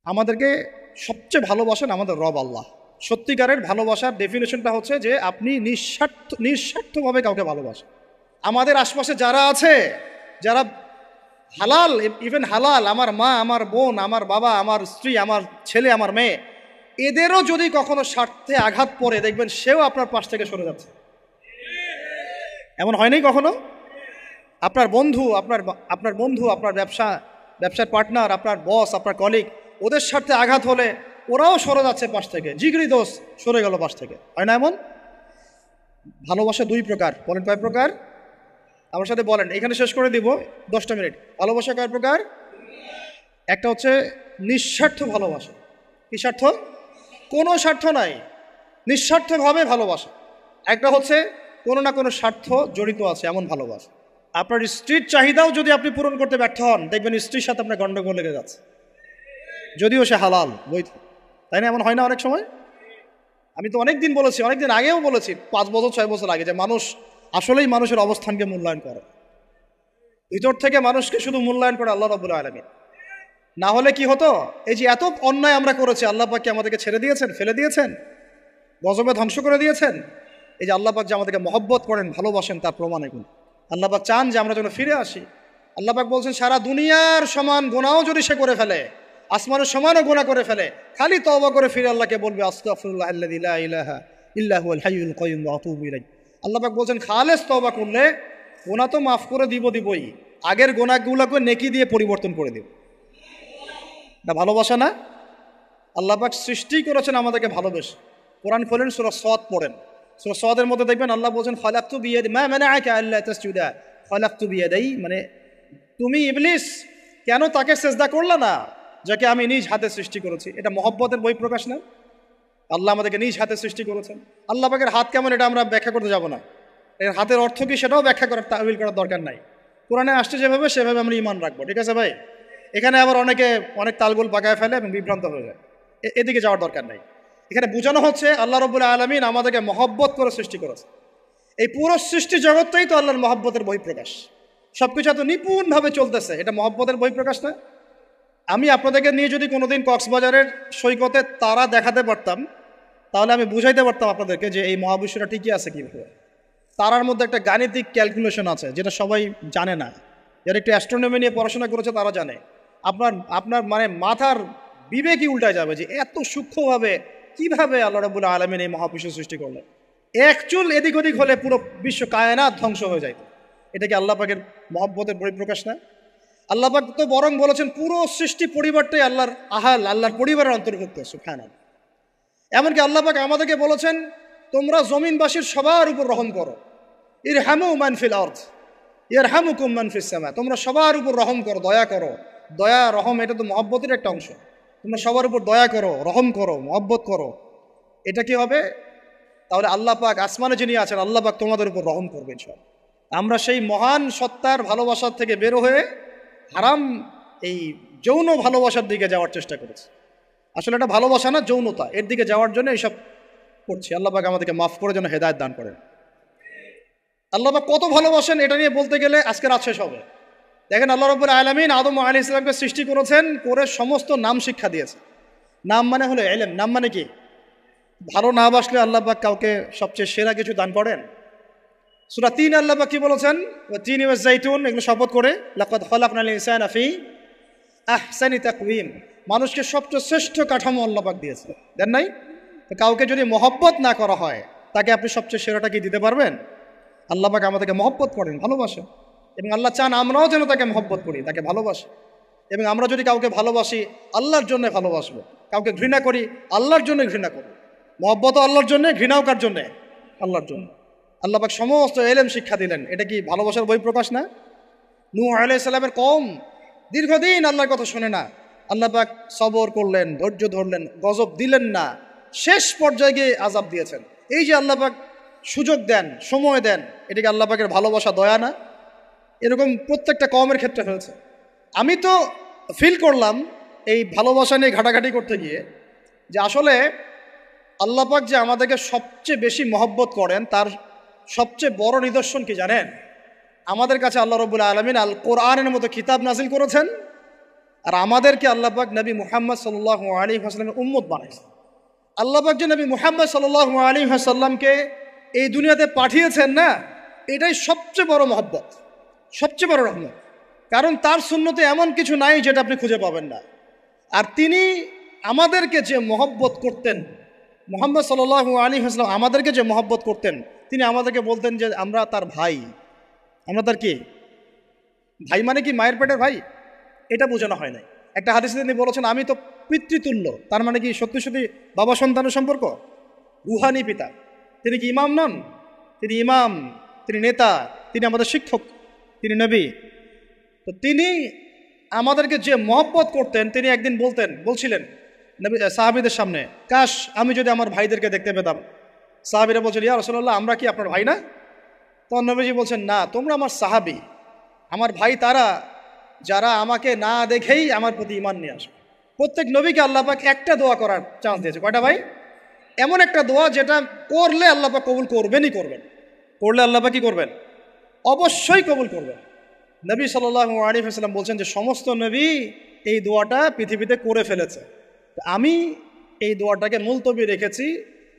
আমাদেরকে সবচেয়ে ভালোবাসেন আমাদের রব আল্লাহ। সত্যিকারের ভালোবাসার ডেফিনেশনটা হচ্ছে যে আপনি নিঃস্বার্থভাবে কাউকে ভালোবাসেন। আমাদের আশপাশে যারা আছে, যারা হালাল, ইভেন হালাল, আমার মা, আমার বোন, আমার বাবা, আমার স্ত্রী, আমার ছেলে, আমার মেয়ে, এদেরও যদি কখনো স্বার্থে আঘাত পড়ে, দেখবেন সেও আপনার পাশ থেকে সরে যাচ্ছে। এমন হয়নি কখনো? আপনার বন্ধু, আপনার ব্যবসার পার্টনার, আপনার বস, আপনার কলিগ, ওদের স্বার্থে আঘাত হলে ওরাও সরে যাচ্ছে পাশ থেকে, জিগরি দোষ সরে গেল পাশ থেকে, হয় না এমন? ভালোবাসা দুই প্রকার। বলেন কয় প্রকার? আমার সাথে বলেন, এখানে শেষ করে দিব 10টা মিনিট। ভালোবাসা কয় প্রকার? একটা হচ্ছে নিঃস্বার্থ ভালোবাসা। কি স্বার্থ? কোনো স্বার্থ নাই, নিঃস্বার্থভাবে ভালোবাসা। একটা হচ্ছে কোনো না কোনো স্বার্থ জড়িত আছে এমন ভালোবাসা। আপনার স্ত্রীর চাহিদাও যদি আপনি পূরণ করতে ব্যর্থ হন, দেখবেন স্ত্রীর সাথে আপনার গন্ডগোল লেগে যাচ্ছে, যদিও সে হালাল বৈধ। তাই না? এমন হয় না অনেক সময়? আমি তো অনেক দিন বলেছি, অনেক দিন আগেও বলেছি, 5 বছর 6 বছর আগে, যে মানুষ আসলেই মানুষের অবস্থানকে মূল্যায়ন করে, ভিতর থেকে মানুষকে শুধু মূল্যায়ন করে আল্লাহ রাব্বুল আলামিন। না হলে কি হতো? এই যে এত অন্যায় আমরা করেছি, আল্লাহ পাক কি আমাদেরকে ছেড়ে দিয়েছেন, ফেলে দিয়েছেন, গজবে ধ্বংস করে দিয়েছেন? এই যে আল্লাহ পাক যে আমাদেরকে মহব্বত করেন, ভালোবাসেন, তার প্রমাণ এগুলো। আল্লাহ পাক চান যে আমরা যেন ফিরে আসি। আল্লাহ পাক বলছেন, সারা দুনিয়ার সমান গুনাহও যদি সে করে ফেলে, আসমানের সমানও গুনাহ করে ফেলে, খালি তওবা করে ফিরে আল্লাহকে বলবে, আস্তাগফিরুল্লাহ আল্লাযী লা ইলাহা ইল্লা হুয়াল হাইয়ুল কাইয়্যুম ওয়া আতুবু ইলাইহি। আল্লাহ পাক বলছেন, খালেস তওবা করলে গুনাহ তো মাফ করে দিবই, আগের গুনাহগুলোকে নেকি দিয়ে পরিবর্তন করে দিব। এটা ভালোবাসা না? আল্লাহ পাক সৃষ্টি করেছেন আমাদেরকে ভালোবেসে। কোরআন খোলেন, সূরা সদ পড়েন। সূরা সদের মধ্যে দেখবেন আল্লাহ বলছেন, খালাকতু বিয়াদি মা মানাআকা আল্লা তাসজুদা খালাকতু বিয়াদাই, মানে তুমি ইবলিস কেন তাকে সেজদা করলে না যাকে আমি নিজ হাতে সৃষ্টি করেছি? এটা মহব্বতের বহিঃপ্রকাশ না? আল্লাহ আমাদেরকে নিজ হাতে সৃষ্টি করেছেন। আল্লাহ পাকের হাত কেমন এটা আমরা ব্যাখ্যা করতে যাব না। এর হাতের অর্থ কি সেটাও ব্যাখ্যা করার, তাওয়িল করার দরকার নাই। কোরআনে আসছে যেভাবে সেভাবে আমরা ঈমান রাখবো, ঠিক আছে ভাই? এখানে আবার অনেকে অনেক তালগোল পাকায় ফেলে এবং বিভ্রান্ত হয়ে যায়, এদিকে যাওয়ার দরকার নাই। এখানে বোঝানো হচ্ছে আল্লাহ রাব্বুল আলামিন আমাদেরকে মহব্বত করে সৃষ্টি করেছে। এই পুরো সৃষ্টি জগৎটাই তো আল্লাহর মহব্বতের বহিঃপ্রকাশ। সবকিছু এত নিপুণভাবে চলতেছে, এটা মহব্বতের বহিঃপ্রকাশ না? আমি আপনাদেরকে নিয়ে যদি কোনোদিন কক্সবাজারের সৈকতে তারা দেখাতে পারতাম, তাহলে আমি বুঝাইতে পারতাম আপনাদেরকে যে এই মহাবিশ্বটা ঠিকই আছে কীভাবে। তারার মধ্যে একটা গাণিতিক ক্যালকুলেশন আছে যেটা সবাই জানে না। যারা একটু অ্যাস্ট্রোনমি নিয়ে পড়াশোনা করেছে তারা জানে। আপনার আপনার মানে মাথার বিবেকই উল্টায় যাবে যে এত সূক্ষ্মভাবে কিভাবে আল্লাহ রাব্বুল আলামিন এই মহাবিশ্ব সৃষ্টি করলেন। এক চুল এদিক ওদিক হলে পুরো বিশ্ব কায়নাত ধ্বংস হয়ে যায়। এটা কি আল্লাহ পাকের মহব্বতের বহিঃপ্রকাশ না? আল্লাহ পাক তো বরং বলেছেন পুরো সৃষ্টি পরিবারটাই আল্লাহর আহাল, আল্লাহর পরিবারের অন্তর্ভুক্ত। সুবহানাল্লাহ। এমনকি আল্লাহ পাক আমাদেরকে বলেছেন, তোমরা জমিনবাসীর সবার উপর রহম করো। ইরহামু মান ফিল আরদ ইয়ারহামুকুম মান ফিস সামা। তোমরা সবার উপর রহম করো, দয়া করো। দয়া, রহম এটা তো মহব্বতের একটা অংশ। তোমরা সবার উপর দয়া করো, রহম করো, মহব্বত করো। এটা কি হবে? তাহলে আল্লাহ পাক আসমানে যিনি আছেন, আল্লাহ পাক তোমাদের উপর রহম করবেন সব। আমরা সেই মহান সত্তার ভালোবাসার থেকে বের হয়ে হারাম এই যৌন ভালোবাসার দিকে যাওয়ার চেষ্টা করেছি। আসলে এটা ভালোবাসা না, যৌনতা, এর দিকে যাওয়ার জন্য এইসব করছি। আল্লাহ পাক আমাদেরকে মাফ করে যেন হেদায়েত দান করেন। আল্লাহ পাক কত ভালোবাসেন এটা নিয়ে বলতে গেলে আজকে রাত শেষ হবে। দেখেন, আল্লাহ রাব্বুল আলামিন আদম আলাইহিস সালামকে সৃষ্টি করেছেন, করে সমস্ত নাম শিক্ষা দিয়েছে। নাম মানে হলো ইলম। নাম মানে কি? ভালো না বাসলে আল্লাহ পাক কাউকে সবচেয়ে সেরা কিছু দান করেন। সূরা ৩ আল্লাহ পাক কি বলেছেন? ওয়া তিন ওয়া যাইতুন, এগুলো শপথ করে, লাকাদ খালাকনাল ইনসানা ফি আহসানি তাকওয়িম। মানুষকে সবচেয়ে শ্রেষ্ঠ কাঠামো আল্লাহ পাক দিয়েছে, দেন নাই? তো কাউকে যদি মহব্বত না করা হয়, তাকে আপনি সবচেয়ে সেরাটা কি দিতে পারবেন? আল্লাহ পাক আমাদেরকে মহব্বত করেন, ভালোবাসেন, এবং আল্লাহ চান আমরাও যেন তাকে মহব্বত করি, তাকে ভালোবাসি। এবং আমরা যদি কাউকে ভালোবাসি, আল্লাহর জন্য ভালোবাসবো। কাউকে ঘৃণা করি, আল্লাহর জন্য ঘৃণা করবো। মহব্বতও আল্লাহর জন্য, ঘৃণাও কার জন্যে? আল্লাহর জন্য। আল্লাহ পাক সমস্ত ইলম শিক্ষা দিলেন। এটা কি ভালোবাসার বহিঃপ্রকাশ না? নূহ আলাইহিস সালামের কওম দীর্ঘদিন আল্লাহর কথা শোনে না। আল্লাহ পাক সবর করলেন, ধৈর্য ধরলেন, গজব দিলেন না, শেষ পর্যায়ে গিয়ে আযাব দিয়েছেন। এই যে আল্লাহ পাক সুযোগ দেন, সময় দেন, এটাকে আল্লাহ পাকের ভালোবাসা, দয়া না? এরকম প্রত্যেকটা কওমের ক্ষেত্রে হয়েছে। আমি তো ফিল করলাম এই ভালোবাসা নিয়ে ঘাটাঘাটি করতে গিয়ে যে আসলে আল্লাহ পাক যে আমাদেরকে সবচেয়ে বেশি মহব্বত করেন, তার সবচেয়ে বড় নিদর্শন কি জানেন? আমাদের কাছে আল্লাহ রাব্বুল আলামিন আল কোরআনের মতো কিতাব নাজিল করেছেন, আর আমাদেরকে আল্লাহ পাক নবী মুহাম্মদ সাল্লাল্লাহু আলাইহি ওয়াসাল্লামের উম্মত বানাইছেন। আল্লাহ পাক যে নবী মুহাম্মদ সাল্লাল্লাহু আলাইহি ওয়াসাল্লামকে এই দুনিয়াতে পাঠিয়েছেন না, এটাই সবচেয়ে বড় মহব্বত, সবচেয়ে বড় রহমত। কারণ তার সুন্নতে এমন কিছু নাই যেটা আপনি খুঁজে পাবেন না। আর তিনি আমাদেরকে যে মহব্বত করতেন, মুহাম্মদ সাল্লাল্লাহু আলাইহি ওয়াসাল্লাম আমাদেরকে যে মহব্বত করতেন, তিনি আমাদেরকে বলতেন যে আমরা তার ভাই। আমরা তার কি ভাই? মানে কি মায়ের পেটের ভাই? এটা বোঝানো হয় নাই। একটা হাদিসে তিনি বলেছেন আমি তো পিতৃতুল্য। তার মানে কি সত্যি সত্যি বাবা সন্তানের সম্পর্ক? রুহানি পিতা। তিনি কি ইমাম নন? তিনি ইমাম, তিনি নেতা, তিনি আমাদের শিক্ষক, তিনি নবী। তো তিনি আমাদেরকে যে মহব্বত করতেন, তিনি একদিন বলছিলেন নবী সাহাবীদের সামনে, কাশ আমি যদি আমার ভাইদেরকে দেখতে পেতাম। সাহাবীরা বলছেন ইয়া রাসূলুল্লাহ আমরা কি আপনার ভাই না? তখন নবীজি বলছেন না, তোমরা আমার সাহাবী। আমার ভাই তারা যারা আমাকে না দেখেই আমার প্রতি ঈমান নিয়ে আসবে। প্রত্যেক নবীকে আল্লাহ পাক একটা দোয়া করার চান্স দিয়েছে। কয়টা ভাই? এমন একটা দোয়া যেটা করলে আল্লাহ পাক কবুল করবেনই করবেন। করলে আল্লাহ পাক কি করবেন? অবশ্যই কবুল করবেন। নবী সাল্লাল্লাহু আলাইহি ওয়াসাল্লাম বলছেন যে সমস্ত নবী এই দোয়াটা পৃথিবীতে করে ফেলেছে। আমি এই দোয়াটাকে মুলতবি রেখেছি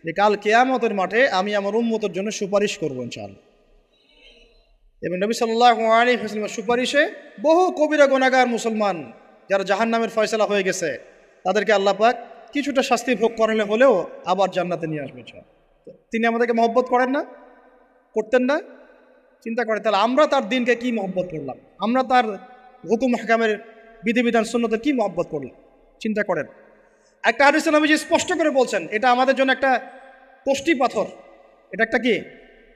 যে কাল কিয়ামতের মাঠে আমি আমার উম্মতের জন্য সুপারিশ করব ইনশাআল্লাহ। এবং নবী সাল্লাল্লাহু আলাইহি ওয়াসাল্লামের সুপারিশে বহু কবিরা গুনাহগার মুসলমান যারা জাহান্নামের ফয়সালা হয়ে গেছে, তাদেরকে আল্লাহ পাক কিছুটা শাস্তি ভোগ করালে হলেও আবার জান্নাতে নিয়ে আসবেন। তিনি আমাদেরকে মহব্বত করেন না? করতেন না? চিন্তা করে তাহলে আমরা তার দিনকে কি মহব্বত করলাম, আমরা তার হুকুম হাকামের বিধিবিধান সুন্নতের কি মহব্বত করলাম, চিন্তা করেন। একটা হাদিসে নবীজি স্পষ্ট করে বলছেন এটা আমাদের জন্য একটা কষ্টি পাথর। এটা একটা কি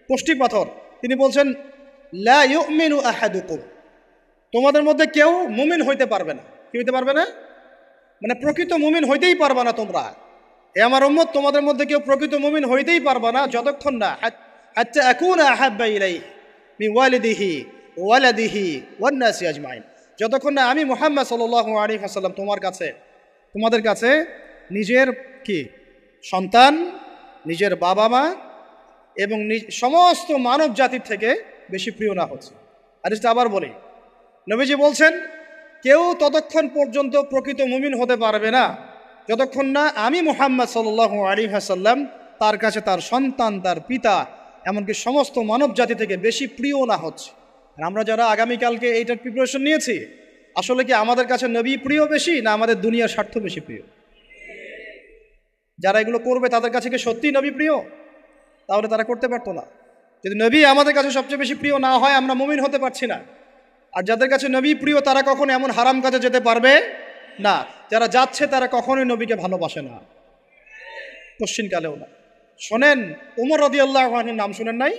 কষ্টি পাথর। তিনি বলছেন লা ইউমিনু আহাদুকুম, তোমাদের মধ্যে কেউ মুমিন হইতে পারবে না। কি হইতে পারবে না? মানে প্রকৃত মুমিন হইতেই পারবে না তোমরা। এ আমার উম্মত, তোমাদের মধ্যে কেউ প্রকৃত মুমিন হইতেই পারবে না যতক্ষণ না হাত্তা আকুনা আহাব্বা ইলাইহি মিন ওয়ালিদিহি ওয়ালাদিহি ওয়ান নাসি আজমাইন, যতক্ষণ না আমি মুহাম্মদ সাল্লাল্লাহু আলাইহি ওয়াসাল্লাম তোমাদের কাছে নিজের কি সন্তান, নিজের বাবা মা এবং সমস্ত মানব জাতির থেকে বেশি প্রিয় না হচ্ছে। আর এটা আবার বলি, নবীজি বলছেন কেউ ততক্ষণ পর্যন্ত প্রকৃত মুমিন হতে পারবে না যতক্ষণ না আমি মুহাম্মদ সাল্লাল্লাহু আলাইহি ওয়াসাল্লাম তার কাছে তার সন্তান, তার পিতা, এমনকি সমস্ত মানব জাতি থেকে বেশি প্রিয় না হচ্ছে। আর আমরা যারা আগামীকালকে এইটার প্রিপারেশন নিয়েছি, আসলে কি আমাদের কাছে নবী প্রিয় বেশি না আমাদের দুনিয়ার স্বার্থ বেশি প্রিয়? যারা এগুলো করবে তাদের কাছে কি সত্যিই নবী প্রিয়? তাহলে তারা করতে পারতো না। যদি নবী আমাদের কাছে সবচেয়ে বেশি প্রিয় না হয়, আমরা মুমিন হতে পারছি না। আর যাদের কাছে নবী প্রিয় তারা কখনো এমন হারাম কাজে যেতে পারবে না। যারা যাচ্ছে তারা কখনোই নবীকে ভালোবাসে না, কোশ্চিনকালেও না। শোনেন, উমর রাদিয়াল্লাহু আনহুর নাম শুনেন নাই?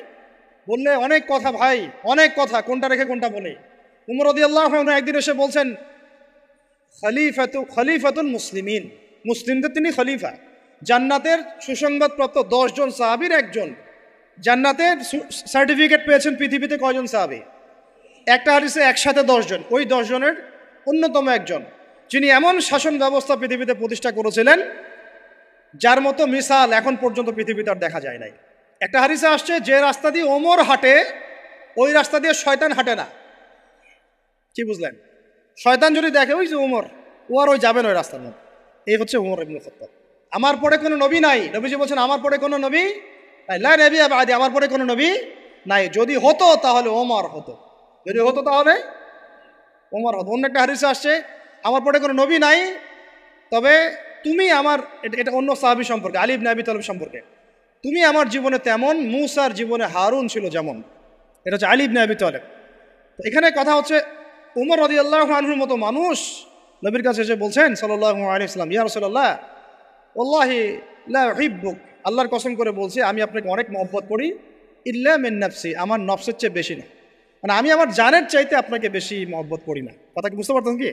বললে অনেক কথা ভাই, অনেক কথা, কোনটা রেখে কোনটা বলে। উমর রাদিয়াল্লাহু আনহু একদিন এসে বলছেন খলিফাতুল মুসলিমিন, মুসলিমদের তিনি খলিফা। জান্নাতের সুসংবাদপ্রাপ্ত 10 জন সাহাবীর একজন। জান্নাতের সার্টিফিকেট পেয়েছেন পৃথিবীতে কয়জন সাহাবী? একটা হাদিসে একসাথে 10 জন। ওই 10 জনের অন্যতম একজন, যিনি এমন শাসন ব্যবস্থা পৃথিবীতে প্রতিষ্ঠা করেছিলেন যার মতো মিসাল এখন পর্যন্ত পৃথিবীতে আর দেখা যায় নাই। একটা হাদিসে আসছে যে রাস্তা দিয়ে ওমর হাঁটে ওই রাস্তা দিয়ে শয়তান হাঁটে না। কি বুঝলেন? শয়তান যদি দেখে ওই যে ওমর, ও আর ওই যাবেন ওই রাস্তার মধ্যে। এই হচ্ছে ওমর ইবনে খাত্তাব। আমার পরে কোনো নবী নাই। নবীজি বলছেন আমার পরে কোনো নবী নাই, লা নবিয়্যা বা'দি, আমার পরে কোনো নবী নাই। যদি হতো তাহলে ওমর হতো, যদি হতো তাহলে ওমর হতো। অন্য একটা হাদিসে আসছে আমার পরে কোনো নবী নাই, তবে তুমি আমার, এটা অন্য সাহাবী সম্পর্কে, আলী ইবনে আবি তালিব সম্পর্কে, তুমি আমার জীবনে তেমন মূসার জীবনে হারুন ছিল যেমন। এটা হচ্ছে আলী ইবনে আবি তালিব। তো এখানে কথা হচ্ছে উমর রাদিয়াল্লাহু আনহুর মতো মানুষ নবীর কাছে এসে বলছেন সাল্লাল্লাহু আলাইহি ওয়াসাল্লাম, ইয়া রাসূলুল্লাহ ওয়াল্লাহি লা উহিব্বুক, আল্লাহর কসম করে বলছি আমি আপনাকে অনেক মহব্বত করি, ইল্লা মিন নাফসি, আমার নফসের চেয়ে বেশি না। মানে আমি আমার জানের চাইতে আপনাকে বেশি মহব্বত করি না। কথা কি বুঝতে পারতেন কি?